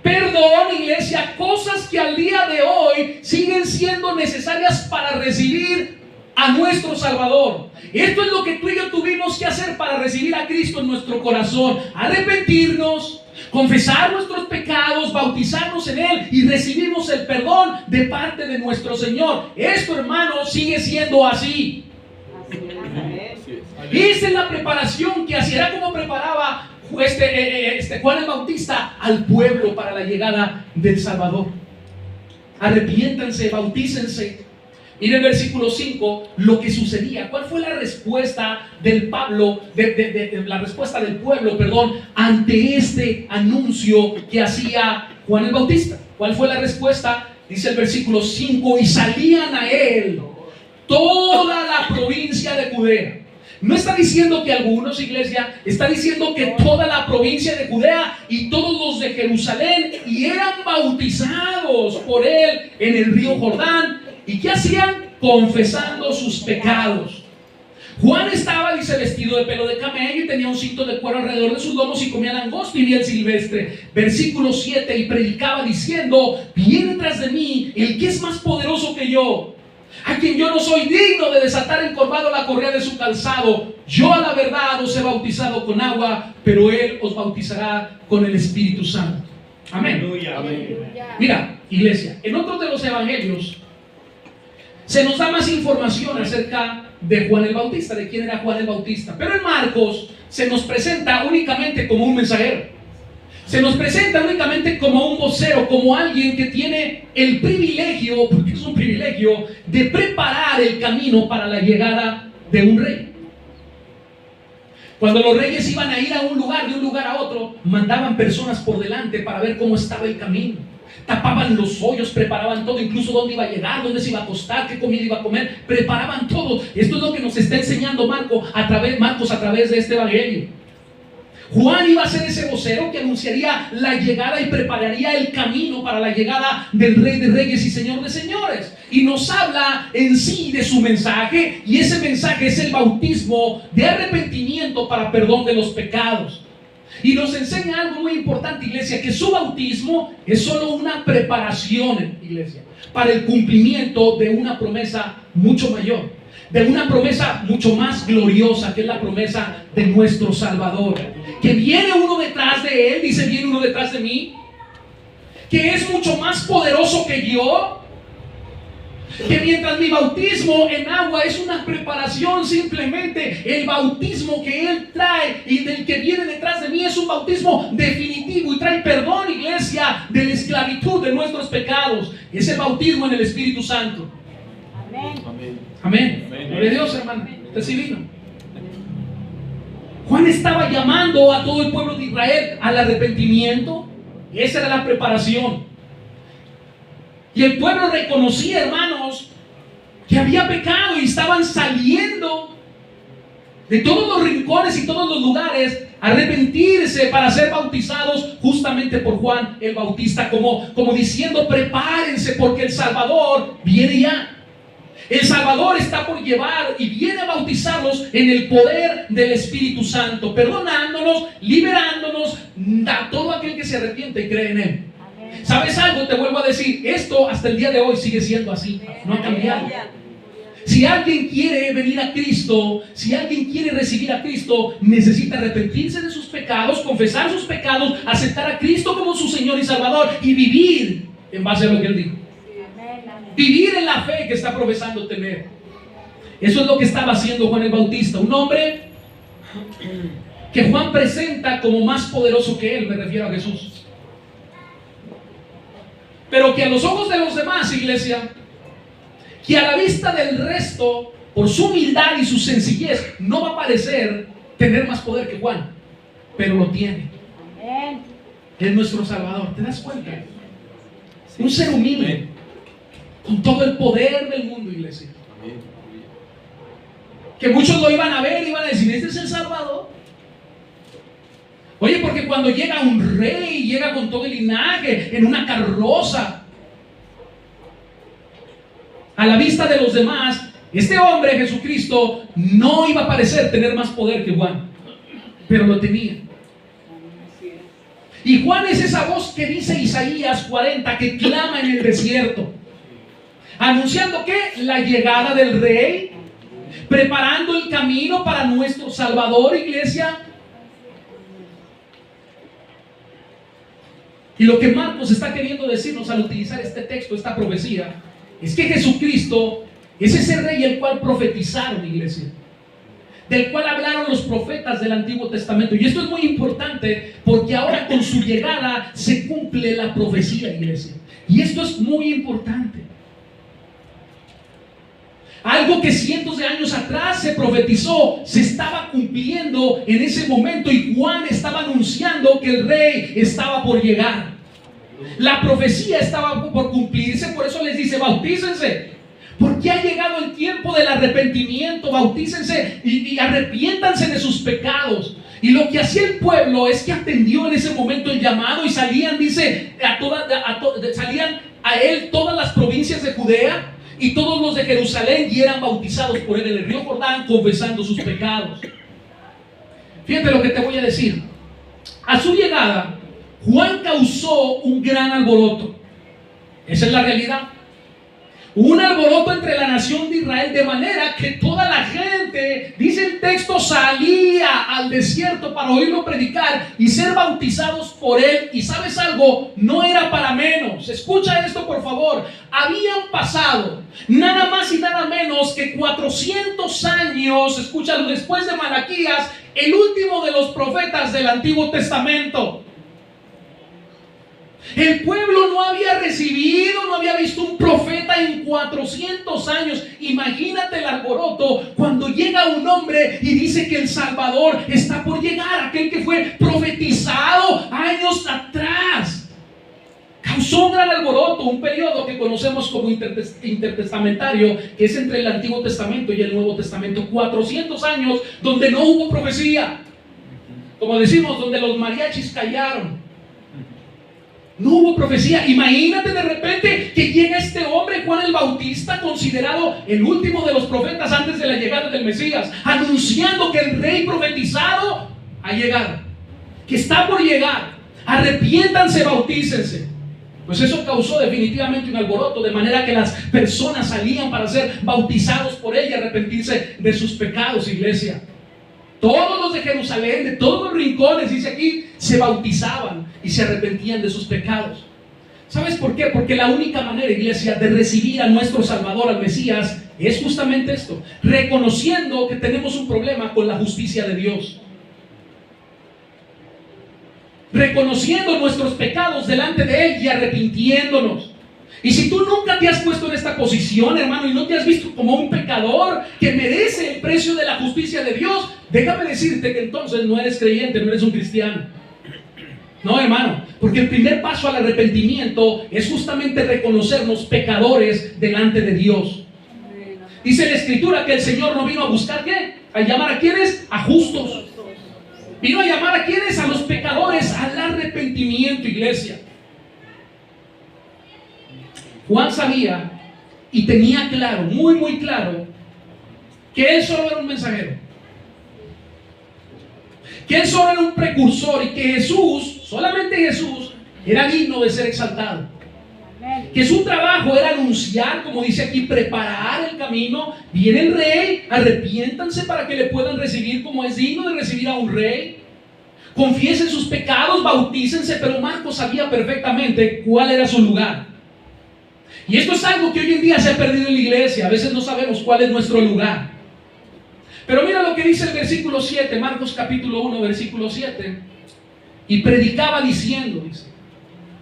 perdón, iglesia, cosas que al día de hoy siguen siendo necesarias para recibir a nuestro Salvador. Esto es lo que tú y yo tuvimos que hacer para recibir a Cristo en nuestro corazón: arrepentirnos, confesar nuestros pecados, bautizarnos en Él y recibimos el perdón de parte de nuestro Señor. Esto, hermano, sigue siendo así. Esa es la preparación que hacía. Era como preparaba Juan el Bautista al pueblo para la llegada del Salvador. Arrepiéntanse, bautícense. Mira el versículo 5, lo que sucedía. ¿Cuál fue la respuesta del pueblo, ante este anuncio que hacía Juan el Bautista? ¿Cuál fue la respuesta? Dice el versículo 5, y salían a él toda la provincia de Judea. No está diciendo que algunos, iglesia, está diciendo que toda la provincia de Judea y todos los de Jerusalén, y eran bautizados por él en el río Jordán. ¿Y qué hacían? Confesando sus pecados. Juan estaba, dice, vestido de pelo de camello y tenía un cinto de cuero alrededor de sus lomos y comía langosta y miel silvestre. Versículo 7, y predicaba diciendo: viene tras de mí el que es más poderoso que yo, a quien yo no soy digno de desatar encorvado la correa de su calzado. Yo a la verdad os he bautizado con agua, pero él os bautizará con el Espíritu Santo. Amén. Amén. Mira, iglesia, en otros de los evangelios se nos da más información acerca de Juan el Bautista, de quién era Juan el Bautista. Pero en Marcos se nos presenta únicamente como un mensajero. Se nos presenta únicamente como un vocero, como alguien que tiene el privilegio, porque es un privilegio, de preparar el camino para la llegada de un rey. Cuando los reyes iban a ir a un lugar, de un lugar a otro, mandaban personas por delante para ver cómo estaba el camino. Tapaban los hoyos, preparaban todo, incluso dónde iba a llegar, dónde se iba a acostar, qué comida iba a comer, preparaban todo. Esto es lo que nos está enseñando Marcos a través de este evangelio. Juan iba a ser ese vocero que anunciaría la llegada y prepararía el camino para la llegada del Rey de Reyes y Señor de Señores. Y nos habla en sí de su mensaje, y ese mensaje es el bautismo de arrepentimiento para perdón de los pecados. Y nos enseña algo muy importante, iglesia, que su bautismo es solo una preparación, iglesia, para el cumplimiento de una promesa mucho mayor, de una promesa mucho más gloriosa, que es la promesa de nuestro Salvador. Que viene uno detrás de él, dice, viene uno detrás de mí, que es mucho más poderoso que yo. Que mientras mi bautismo en agua es una preparación, simplemente el bautismo que Él trae y del que viene detrás de mí es un bautismo definitivo y trae perdón, iglesia, de la esclavitud de nuestros pecados. Es el bautismo en el Espíritu Santo. Amén. Amén. Gloria a Dios, hermano. Usted sí vino. Juan estaba llamando a todo el pueblo de Israel al arrepentimiento. Esa era la preparación. Y el pueblo reconocía, hermanos, que había pecado y estaban saliendo de todos los rincones y todos los lugares a arrepentirse para ser bautizados justamente por Juan el Bautista, como diciendo, prepárense porque el Salvador viene ya. El Salvador está por llevar y viene a bautizarlos en el poder del Espíritu Santo, perdonándonos, liberándonos a todo aquel que se arrepiente y cree en Él. ¿Sabes algo? Te vuelvo a decir, esto hasta el día de hoy sigue siendo así, no ha cambiado. Si alguien quiere venir a Cristo, si alguien quiere recibir a Cristo, necesita arrepentirse de sus pecados, confesar sus pecados, aceptar a Cristo como su Señor y Salvador y vivir en base a lo que Él dijo. Vivir en la fe que está profesando tener. Eso es lo que estaba haciendo Juan el Bautista, un hombre que Juan presenta como más poderoso que él, me refiero a Jesús. Pero que a los ojos de los demás, iglesia, que a la vista del resto, por su humildad y su sencillez, no va a parecer tener más poder que Juan, pero lo tiene. Es nuestro Salvador, ¿te das cuenta? Un ser humilde, con todo el poder del mundo, iglesia. Que muchos lo iban a ver y iban a decir, este es el Salvador. Oye, porque cuando llega un rey, llega con todo el linaje, en una carroza, a la vista de los demás, este hombre, Jesucristo, no iba a parecer tener más poder que Juan, pero lo tenía. Y Juan es esa voz que dice Isaías 40, que clama en el desierto, anunciando que la llegada del rey, preparando el camino para nuestro Salvador, iglesia. Y lo que Marcos está queriendo decirnos al utilizar este texto, esta profecía, es que Jesucristo es ese rey el cual profetizaron, iglesia, del cual hablaron los profetas del Antiguo Testamento. Y esto es muy importante porque ahora con su llegada se cumple la profecía, iglesia. Y esto es muy importante. Algo que cientos de años atrás se profetizó, se estaba cumpliendo en ese momento, y Juan estaba anunciando que el rey estaba por llegar. La profecía estaba por cumplirse, por eso les dice, bautícense, porque ha llegado el tiempo del arrepentimiento. Bautícense y arrepiéntanse de sus pecados. Y lo que hacía el pueblo es que atendió en ese momento el llamado y salían, dice, salían a él todas las provincias de Judea y todos los de Jerusalén, y eran bautizados por él en el río Jordán, confesando sus pecados. Fíjate lo que te voy a decir. A su llegada, Juan causó un gran alboroto. Esa es la realidad. Un alboroto entre la nación de Israel, de manera que toda la gente, dice el texto, salía al desierto para oírlo predicar y ser bautizados por él. Y ¿sabes algo? No era para menos. Escucha esto, por favor. Habían pasado nada más y nada menos que 400 años, escúchalo, después de Malaquías, el último de los profetas del Antiguo Testamento. El pueblo no había recibido, no había visto un profeta en 400 años. Imagínate el alboroto cuando llega un hombre y dice que el Salvador está por llegar, aquel que fue profetizado años atrás. Causó un gran alboroto, un periodo que conocemos como intertestamentario, que es entre el Antiguo Testamento y el Nuevo Testamento. 400 años donde no hubo profecía, como decimos, donde los mariachis callaron. No hubo profecía. Imagínate de repente que llega este hombre, Juan el Bautista, considerado el último de los profetas antes de la llegada del Mesías, anunciando que el rey profetizado ha llegado. que está por llegar. Arrepiéntanse, bautícense. Pues eso causó definitivamente un alboroto, de manera que las personas salían para ser bautizados por él y arrepentirse de sus pecados, iglesia. Todos los de Jerusalén, de todos los rincones, dice aquí, se bautizaban y se arrepentían de sus pecados. ¿Sabes por qué? Porque la única manera, iglesia, de recibir a nuestro Salvador, al Mesías, es justamente esto: reconociendo que tenemos un problema con la justicia de Dios, reconociendo nuestros pecados delante de Él y arrepintiéndonos. Y si tú nunca te has puesto en esta posición, hermano, y no te has visto como un pecador que merece el precio de la justicia de Dios, déjame decirte que entonces no eres creyente, no eres un cristiano. No, hermano, porque el primer paso al arrepentimiento es justamente reconocernos pecadores delante de Dios. Dice la Escritura que el Señor no vino a buscar, ¿qué? A llamar a ¿quiénes? A justos. Vino a llamar a ¿quiénes? A los pecadores al arrepentimiento, iglesia. Juan sabía y tenía claro, muy muy claro, que él solo era un mensajero, que él solo era un precursor, y que Jesús, solamente Jesús, era digno de ser exaltado. Que su trabajo era anunciar, como dice aquí, preparar el camino. Viene el rey, arrepiéntanse para que le puedan recibir como es digno de recibir a un rey. Confiesen sus pecados, bautícense. Pero Marcos sabía perfectamente cuál era su lugar. Y esto es algo que hoy en día se ha perdido en la iglesia. A veces no sabemos cuál es nuestro lugar. Pero mira lo que dice el versículo 7, Marcos capítulo 1, versículo 7. Y predicaba diciendo, dice: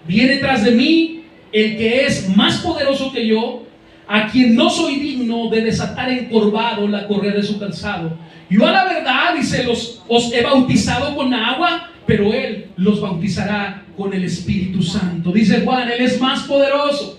viene tras de mí el que es más poderoso que yo, a quien no soy digno de desatar encorvado la correa de su calzado. Yo a la verdad, dice, os he bautizado con agua, pero él los bautizará con el Espíritu Santo. Dice Juan, él es más poderoso.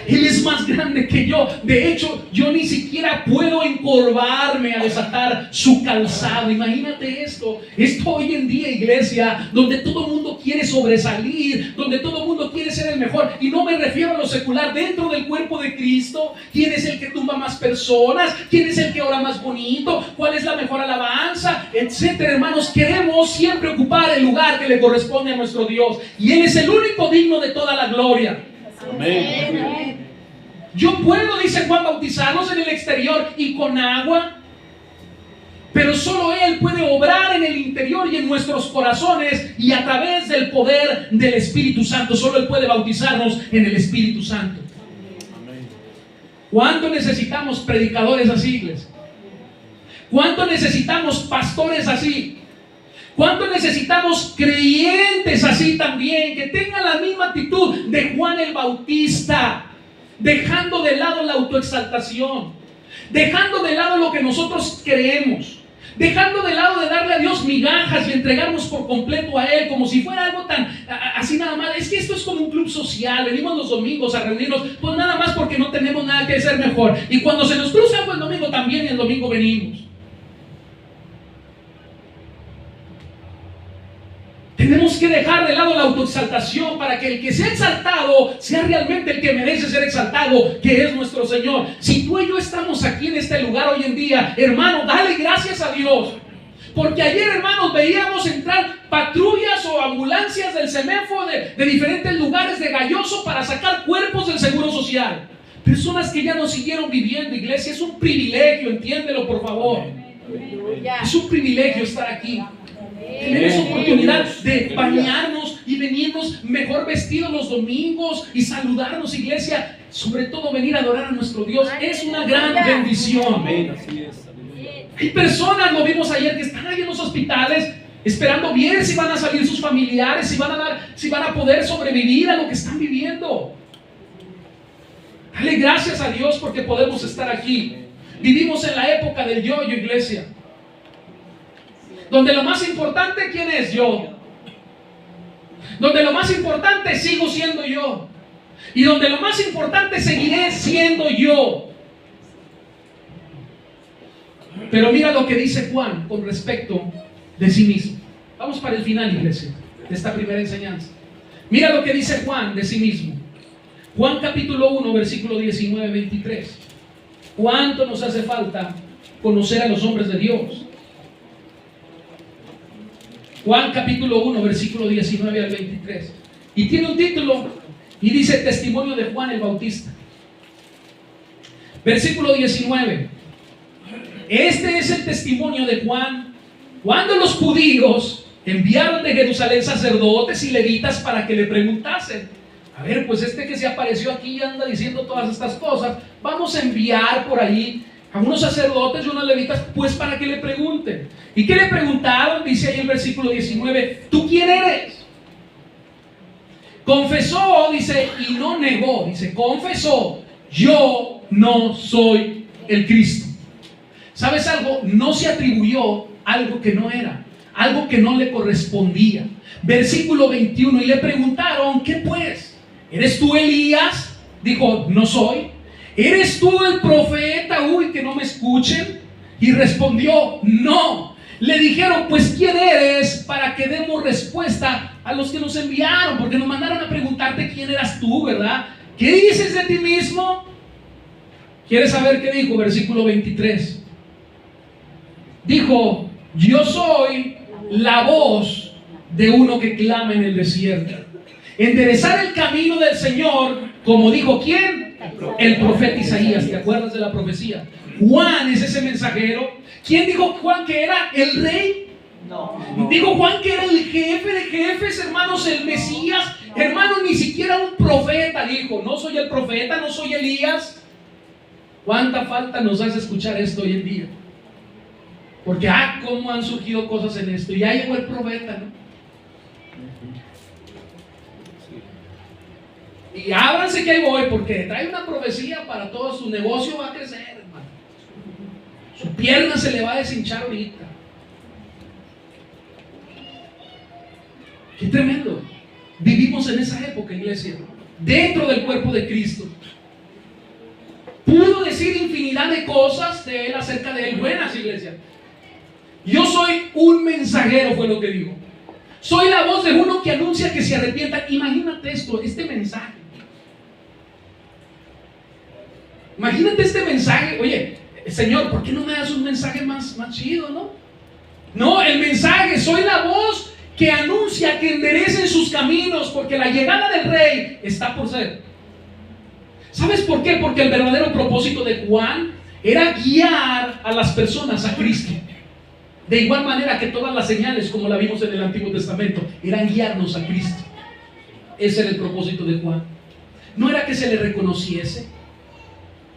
Él es más grande que yo. De hecho, yo ni siquiera puedo encorvarme a desatar su calzado. Imagínate esto. Esto hoy en día, iglesia, donde todo el mundo quiere sobresalir, donde todo el mundo quiere ser el mejor. Y no me refiero a lo secular. Dentro del cuerpo de Cristo, ¿quién es el que tumba más personas? ¿Quién es el que ora más bonito? ¿Cuál es la mejor alabanza? Etcétera, hermanos. Queremos siempre ocupar el lugar que le corresponde a nuestro Dios. Y Él es el único digno de toda la gloria. Amén. Yo puedo, dice Juan, bautizarlos en el exterior y con agua, pero solo Él puede obrar en el interior y en nuestros corazones, y a través del poder del Espíritu Santo. Solo Él puede bautizarnos en el Espíritu Santo. ¿Cuánto necesitamos predicadores así, iglesia? ¿Cuánto necesitamos pastores así? ¿Cuánto necesitamos creyentes así también, que tengan la misma actitud de Juan el Bautista, dejando de lado la autoexaltación, dejando de lado lo que nosotros creemos, dejando de lado de darle a Dios migajas y entregarnos por completo a Él, como si fuera algo tan así nada más? Es que esto es como un club social, venimos los domingos a reunirnos, pues nada más porque no tenemos nada que hacer mejor, y cuando se nos cruza algo el domingo también, y el domingo venimos. Tenemos que dejar de lado la autoexaltación para que el que sea exaltado sea realmente el que merece ser exaltado, que es nuestro Señor. Si tú y yo estamos aquí en este lugar hoy en día, hermano, dale gracias a Dios. Porque ayer, hermanos, veíamos entrar patrullas o ambulancias del CEMEFO de diferentes lugares de Galloso para sacar cuerpos del Seguro Social. Personas que ya no siguieron viviendo, iglesia. Es un privilegio, entiéndelo por favor. Es un privilegio estar aquí. Tenemos oportunidad de bañarnos y venirnos mejor vestidos los domingos y saludarnos, iglesia. Sobre todo venir a adorar a nuestro Dios. Es una gran bendición. Hay personas, lo vimos ayer, que están ahí en los hospitales esperando bien si van a salir sus familiares, si van a poder sobrevivir a lo que están viviendo. Dale gracias a Dios porque podemos estar aquí. Vivimos en la época del yo-yo, iglesia, donde lo más importante, ¿quién es? Yo. Donde lo más importante, sigo siendo yo. Y donde lo más importante, seguiré siendo yo. Pero mira lo que dice Juan con respecto de sí mismo. Vamos para el final, iglesia, de esta primera enseñanza. Mira lo que dice Juan de sí mismo. Juan capítulo 1, versículo 19-23. ¿Cuánto nos hace falta conocer a los hombres de Dios? Juan capítulo 1, versículo 19 al 23. Y tiene un título y dice testimonio de Juan el Bautista. Versículo 19. Este es el testimonio de Juan cuando los judíos enviaron de Jerusalén sacerdotes y levitas para que le preguntasen: a ver, pues este que se apareció aquí y anda diciendo todas estas cosas, vamos a enviar por ahí a unos sacerdotes y unos levitas, pues para que le pregunten. ¿Y qué le preguntaron? Dice ahí el versículo 19: ¿tú quién eres? Confesó, dice, y no negó. Dice, confesó: yo no soy el Cristo. ¿Sabes algo? No se atribuyó algo que no era, algo que no le correspondía. Versículo 21, y le preguntaron: ¿qué pues? ¿Eres tú Elías? Dijo, no soy. ¿Eres tú el profeta? Uy, que no me escuchen. Y respondió, no. Le dijeron, pues ¿quién eres? Para que demos respuesta a los que nos enviaron, porque nos mandaron a preguntarte quién eras tú, ¿verdad? ¿Qué dices de ti mismo? ¿Quieres saber qué dijo? Versículo 23. Dijo, yo soy la voz de uno que clama en el desierto. Enderezar el camino del Señor, como dijo ¿quién? El profeta Isaías. ¿Te acuerdas de la profecía? Juan es ese mensajero. ¿Quién dijo Juan que era el rey? No. Dijo Juan que era el jefe de jefes, hermanos, el Mesías. Hermano, ni siquiera un profeta dijo. No soy el profeta, no soy Elías. ¿Cuánta falta nos hace escuchar esto hoy en día? Porque, cómo han surgido cosas en esto. Y ya llegó el profeta, ¿no? Y ábranse que ahí voy, porque trae una profecía para todo. Su negocio va a crecer, hermano. Su pierna se le va a deshinchar ahorita. Qué tremendo. Vivimos en esa época, iglesia, dentro del cuerpo de Cristo. Pudo decir infinidad de cosas de él, acerca de él, buenas, iglesia. Yo soy un mensajero, fue lo que dijo. Soy la voz de uno que anuncia que se arrepientan. Imagínate esto, este mensaje. Imagínate este mensaje. Oye, Señor, ¿por qué no me das un mensaje más chido, no? No, el mensaje, soy la voz que anuncia que enderecen sus caminos, porque la llegada del Rey está por ser. ¿Sabes por qué? Porque el verdadero propósito de Juan era guiar a las personas a Cristo. De igual manera que todas las señales, como la vimos en el Antiguo Testamento, eran guiarnos a Cristo. Ese era el propósito de Juan. No era que se le reconociese.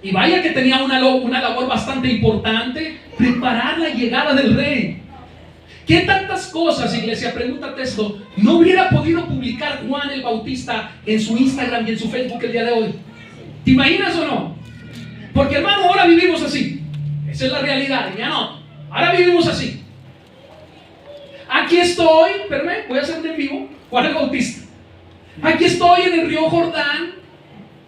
Y vaya que tenía una labor bastante importante: preparar la llegada del Rey. ¿Qué tantas cosas, iglesia? Pregúntate esto. ¿No hubiera podido publicar Juan el Bautista en su Instagram y en su Facebook el día de hoy? ¿Te imaginas o no? Porque, hermano, ahora vivimos así. Esa es la realidad. Ya no. Ahora vivimos así. Aquí estoy, espérame, voy a hacer un en vivo, Juan el Bautista. Aquí estoy en el río Jordán.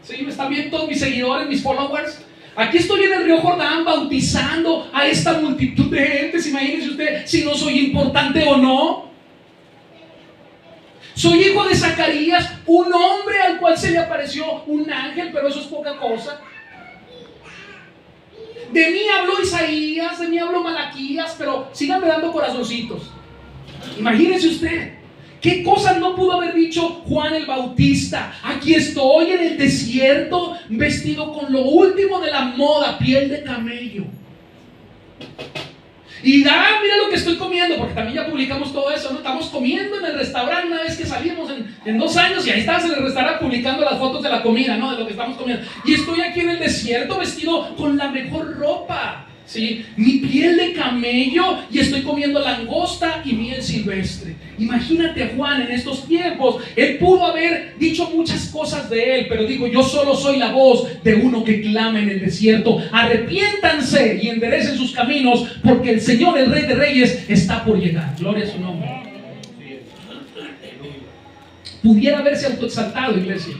¿Sí? ¿Me están viendo todos mis seguidores, mis followers? Aquí estoy en el río Jordán bautizando a esta multitud de gente. Imagínense usted si no soy importante o no. Soy hijo de Zacarías, un hombre al cual se le apareció un ángel, pero eso es poca cosa. De mí habló Isaías, de mí habló Malaquías, pero síganme dando corazoncitos. Imagínense usted, ¿qué cosas no pudo haber dicho Juan el Bautista? Aquí estoy en el desierto, vestido con lo último de la moda, piel de camello. Y mira lo que estoy comiendo, porque también ya publicamos todo eso, ¿no? Estamos comiendo en el restaurante una vez que salimos en 2 años, y ahí estás en el restaurante publicando las fotos de la comida, ¿no? De lo que estamos comiendo. Y estoy aquí en el desierto vestido con la mejor ropa, ¿sí? Mi piel de camello, y estoy comiendo langosta y miel silvestre. Imagínate a Juan en estos tiempos. Él pudo haber dicho muchas cosas de él, pero digo, yo solo soy la voz de uno que clama en el desierto: arrepiéntanse y enderecen sus caminos, porque el Señor, el Rey de Reyes, está por llegar. Gloria a su nombre. Pudiera haberse autoexaltado, iglesia,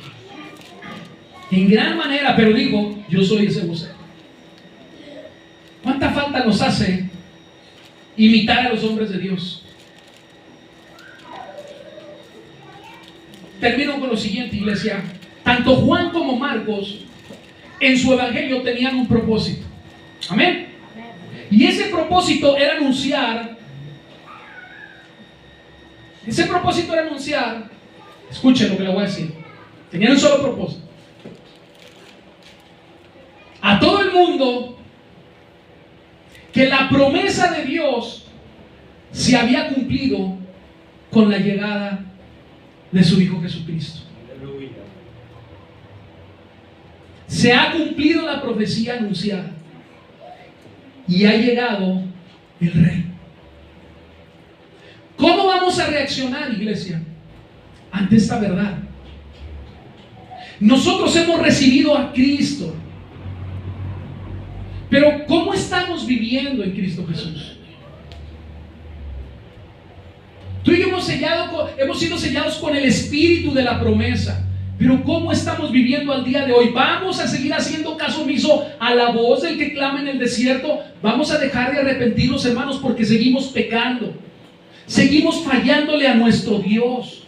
en gran manera, pero digo, yo soy ese vocero. ¿Cuánta falta nos hace imitar a los hombres de Dios? Termino con lo siguiente, iglesia. Tanto Juan como Marcos en su evangelio tenían un propósito. Amén. Y ese propósito era anunciar Ese propósito era anunciar, escuchen lo que le voy a decir, tenían un solo propósito: a todo el mundo que la promesa de Dios se había cumplido con la llegada de su Hijo Jesucristo. Se ha cumplido la profecía anunciada y ha llegado el Rey. ¿Cómo vamos a reaccionar, iglesia, ante esta verdad? Nosotros hemos recibido a Cristo, pero ¿cómo estamos viviendo en Cristo Jesús? Tú y yo hemos sido sellados con el espíritu de la promesa, pero ¿cómo estamos viviendo al día de hoy? ¿Vamos a seguir haciendo caso omiso a la voz del que clama en el desierto? ¿Vamos a dejar de arrepentirnos, hermanos, porque seguimos pecando? ¿Seguimos fallándole a nuestro Dios?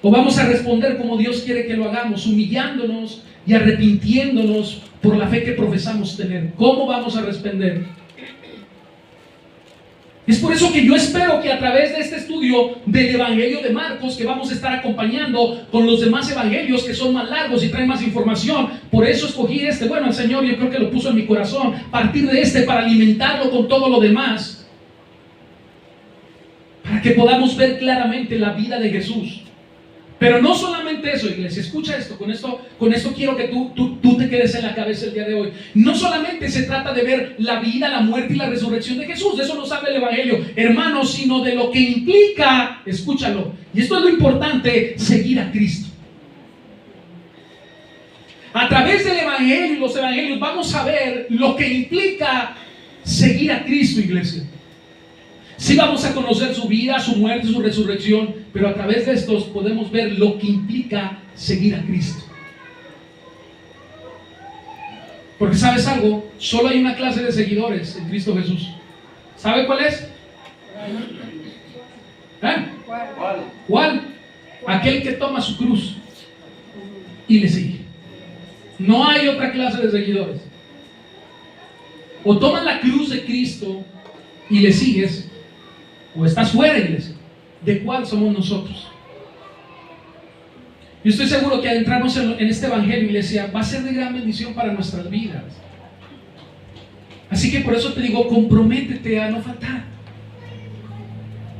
¿O vamos a responder como Dios quiere que lo hagamos, humillándonos y arrepintiéndonos por la fe que profesamos tener? ¿Cómo vamos a responder? Es por eso que yo espero que a través de este estudio del Evangelio de Marcos, que vamos a estar acompañando con los demás evangelios que son más largos y traen más información, por eso escogí este. Bueno, el Señor, yo creo que lo puso en mi corazón, partir de este para alimentarlo con todo lo demás, para que podamos ver claramente la vida de Jesús. Pero no solamente eso, iglesia, escucha esto, con esto quiero que tú te quedes en la cabeza el día de hoy. No solamente se trata de ver la vida, la muerte y la resurrección de Jesús, de eso nos habla el Evangelio, hermanos, sino de lo que implica, escúchalo, y esto es lo importante, seguir a Cristo. A través del Evangelio y los Evangelios vamos a ver lo que implica seguir a Cristo, iglesia. Sí vamos a conocer su vida, su muerte, su resurrección, pero a través de estos podemos ver lo que implica seguir a Cristo. Porque ¿sabes algo? Solo hay una clase de seguidores en Cristo Jesús. ¿Sabe cuál es? ¿Cuál? Aquel que toma su cruz y le sigue. No hay otra clase de seguidores. O tomas la cruz de Cristo y le sigues, o estás fuera, iglesia. ¿De cuál somos nosotros? Yo estoy seguro que adentrarnos en este Evangelio, iglesia, va a ser de gran bendición para nuestras vidas. Así que por eso te digo, comprométete a no faltar.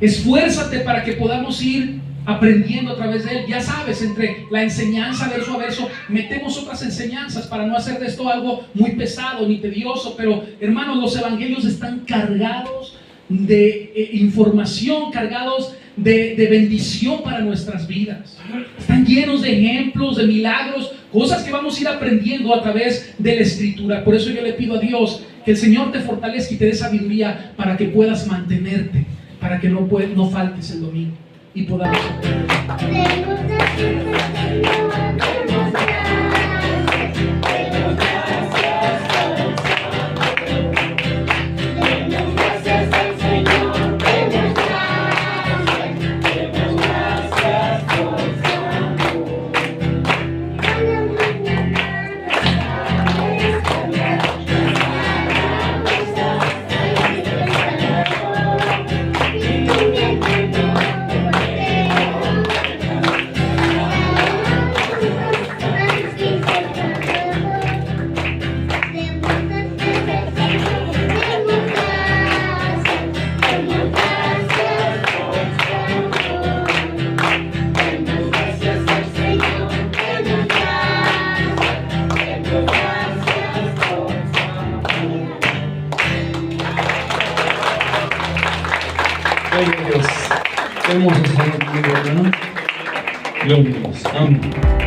Esfuérzate para que podamos ir aprendiendo a través de él. Ya sabes, entre la enseñanza verso a verso, metemos otras enseñanzas para no hacer de esto algo muy pesado ni tedioso. Pero hermanos, los evangelios están cargados de información, cargados de bendición para nuestras vidas. Están llenos de ejemplos, de milagros, cosas que vamos a ir aprendiendo a través de la Escritura. Por eso yo le pido a Dios que el Señor te fortalezca y te dé sabiduría para que puedas mantenerte, para que no faltes el domingo y podamos Hermoso Señor, ¿no? Gloria a Dios. Amén.